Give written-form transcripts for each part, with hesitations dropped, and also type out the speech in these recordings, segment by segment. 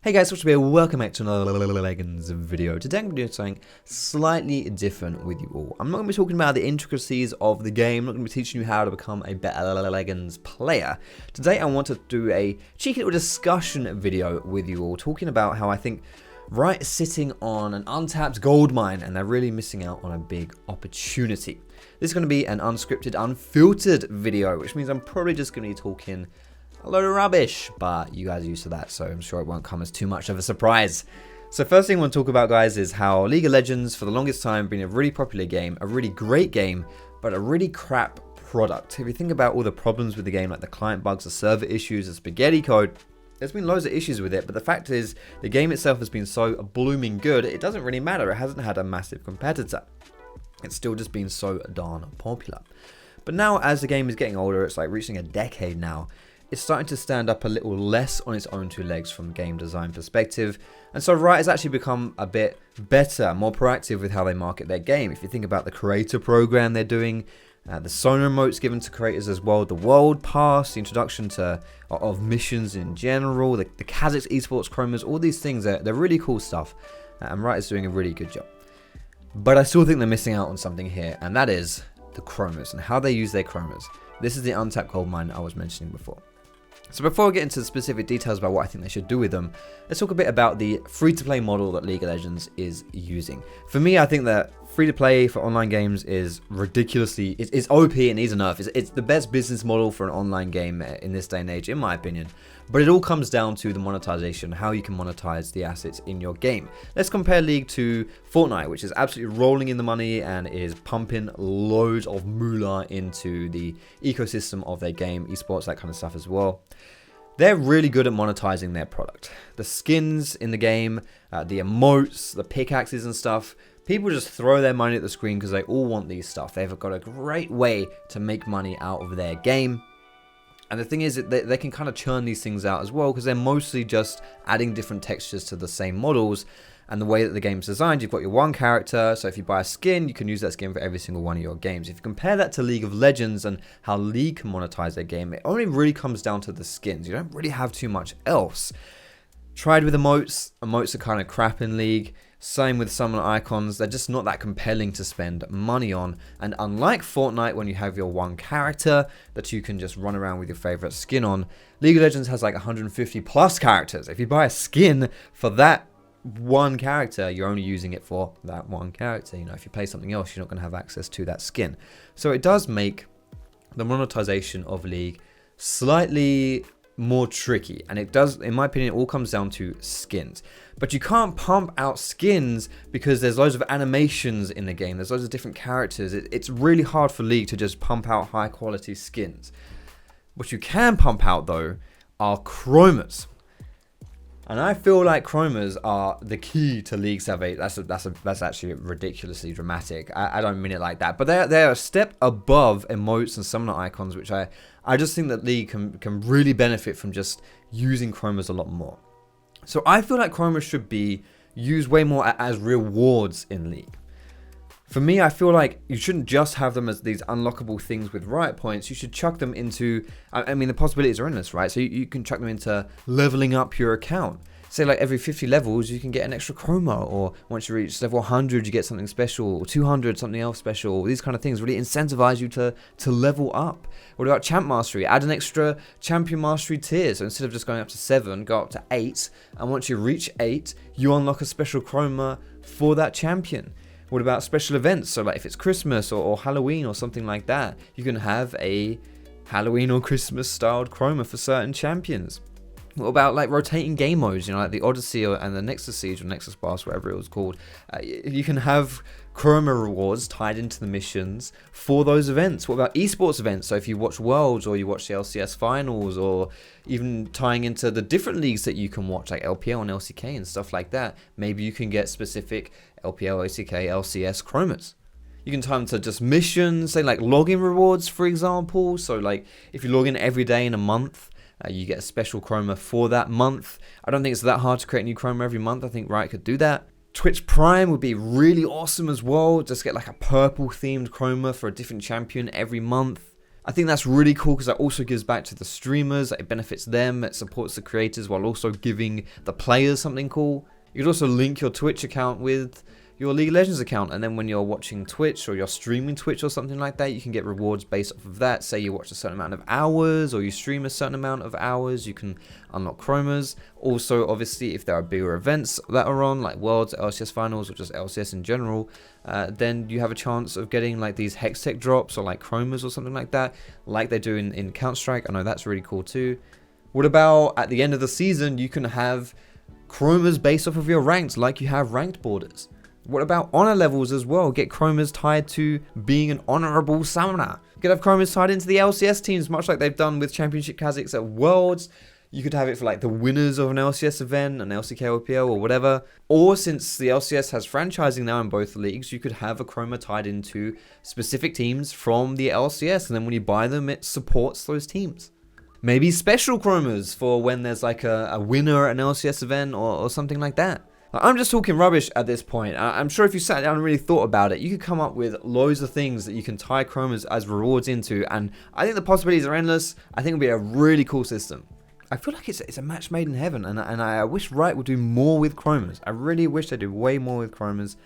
Hey guys, what's up here? Welcome back to another Legends video. Today I'm going to be doing something slightly different with you all. I'm not going to be talking about the intricacies of the game. I'm not going to be teaching you how to become a better Legends player. Today I want to do a cheeky little discussion video with you all, talking about how I think Riot is sitting on an untapped gold mine and they're really missing out on a big opportunity. This is going to be an unscripted, unfiltered video, which means I'm probably just going to be talking a load of rubbish, but you guys are used to that, so I'm sure it won't come as too much of a surprise. So first thing I want to talk about, guys, is how League of Legends for the longest time been a really popular game, a really great game, but a really crap product. If you think about all the problems with the game, like the client bugs, the server issues, the spaghetti code, there's been loads of issues with it, but the fact is the game itself has been so blooming good, it doesn't really matter. It hasn't had a massive competitor. It's still just been so darn popular. But now as the game is getting older, it's like reaching a decade now, it's starting to stand up a little less on its own two legs from a game design perspective. And so Riot has actually become a bit better, more proactive with how they market their game. If you think about the creator program they're doing, the Sonar emotes given to creators as well, the World Pass, the introduction of missions in general, the Kazakhs esports chromas, all these things, they're really cool stuff. And Riot is doing a really good job. But I still think they're missing out on something here, and that is the chromas and how they use their chromas. This is the untapped gold mine I was mentioning before. So before I get into the specific details about what I think they should do with them, let's talk a bit about the free-to-play model that League of Legends is using. For me, I think that free-to-play for online games is ridiculously, it's OP and needs a nerf. It's the best business model for an online game in this day and age, in my opinion. But it all comes down to the monetization, how you can monetize the assets in your game. Let's compare League to Fortnite, which is absolutely rolling in the money and is pumping loads of moolah into the ecosystem of their game, esports, that kind of stuff as well. They're really good at monetizing their product. The skins in the game, the emotes, the pickaxes and stuff, people just throw their money at the screen because they all want these stuff. They've got a great way to make money out of their game. And the thing is that they can kind of churn these things out as well because they're mostly just adding different textures to the same models. And the way that the game's designed, you've got your one character, so if you buy a skin, you can use that skin for every single one of your games. If you compare that to League of Legends and how League can monetize their game, it only really comes down to the skins. You don't really have too much else. Tried with emotes. Emotes are kind of crap in League. Same with summon icons, they're just not that compelling to spend money on. And unlike Fortnite, when you have your one character that you can just run around with your favorite skin on, League of Legends has like 150 plus characters. If you buy a skin for that one character, you're only using it for that one character. You know, if you play something else, you're not going to have access to that skin. So it does make the monetization of League slightly more tricky, and it does, in my opinion, it all comes down to skins. But you can't pump out skins because there's loads of animations in the game, there's loads of different characters. It's really hard for League to just pump out high quality skins. What you can pump out though are chromas, and I feel like chromas are the key to League salvation. That's actually ridiculously dramatic. I don't mean it like that, but they're a step above emotes and summoner icons, which I just think that League can really benefit from just using chromas a lot more. So I feel like chromas should be used way more as rewards in League. For me, I feel like you shouldn't just have them as these unlockable things with Riot points. You should chuck them into, I mean, the possibilities are endless, right? So you can chuck them into leveling up your account. Say like every 50 levels, you can get an extra chroma, or once you reach level 100, you get something special, or 200, something else special. These kind of things really incentivize you to level up. What about champ mastery? Add an extra champion mastery tier. So instead of just going up to 7, go up to 8. And once you reach 8, you unlock a special chroma for that champion. What about special events? So like if it's Christmas or Halloween or something like that, you can have a Halloween or Christmas styled chroma for certain champions. What about like rotating game modes, you know, like the Odyssey and the Nexus Siege or Nexus Pass, whatever it was called. You can have chroma rewards tied into the missions for those events. What about esports events? So if you watch Worlds or you watch the LCS finals, or even tying into the different leagues that you can watch, like LPL and LCK and stuff like that, maybe you can get specific LPL, LCK, LCS chromas. You can tie them to just missions, say like login rewards, for example. So like if you log in every day in a month, you get a special chroma for that month. I don't think it's that hard to create a new chroma every month. I think Riot could do that. Twitch Prime would be really awesome as well. Just get like a purple themed chroma for a different champion every month. I think that's really cool because that also gives back to the streamers. It benefits them. It supports the creators while also giving the players something cool. You could also link your Twitch account with your League of Legends account, and then when you're watching Twitch or you're streaming Twitch or something like that, you can get rewards based off of that. Say you watch a certain amount of hours or you stream a certain amount of hours, you can unlock chromas. Also, obviously, if there are bigger events that are on, like Worlds, LCS Finals, or just LCS in general, then you have a chance of getting like these Hextech drops or like chromas or something like that, like they do in Counter-Strike. I know that's really cool too. What about at the end of the season, you can have chromas based off of your ranks, like you have ranked borders. What about honor levels as well? Get chromas tied to being an honorable summoner. You could have chromas tied into the LCS teams, much like they've done with Championship Kazakhs at Worlds. You could have it for like the winners of an LCS event, an LCK OPL or whatever. Or since the LCS has franchising now in both leagues, you could have a chroma tied into specific teams from the LCS. And then when you buy them, it supports those teams. Maybe special chromas for when there's like a winner at an LCS event or something like that. I'm just talking rubbish at this point. I'm sure if you sat down and really thought about it, you could come up with loads of things that you can tie chromas as rewards into, and I think the possibilities are endless. I think it'll be a really cool system. I feel like it's a match made in heaven, and I wish Riot would do more with chromas. I really wish they'd do way more with chromas,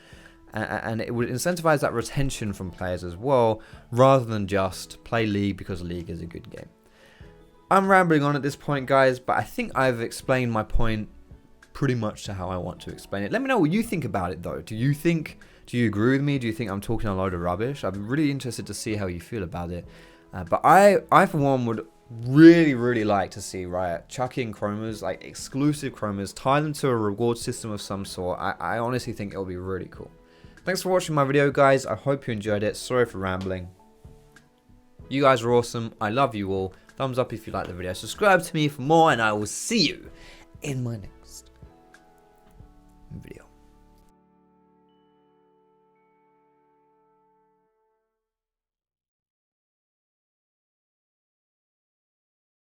and it would incentivize that retention from players as well, rather than just play League because League is a good game. I'm rambling on at this point, guys, but I think I've explained my point pretty much to how I want to explain it. Let me know what you think about it though. Do you agree with me? Do you think I'm talking a load of rubbish? I'm really interested to see how you feel about it. But I for one would really like to see Riot chuck in chromas, like exclusive chromas, tie them to a reward system of some sort. I honestly think it'll be really cool. Thanks for watching my video, guys. I hope you enjoyed it. Sorry for rambling. You guys are awesome. I love you all. Thumbs up if you like the video. Subscribe to me for more, and I will see you in my next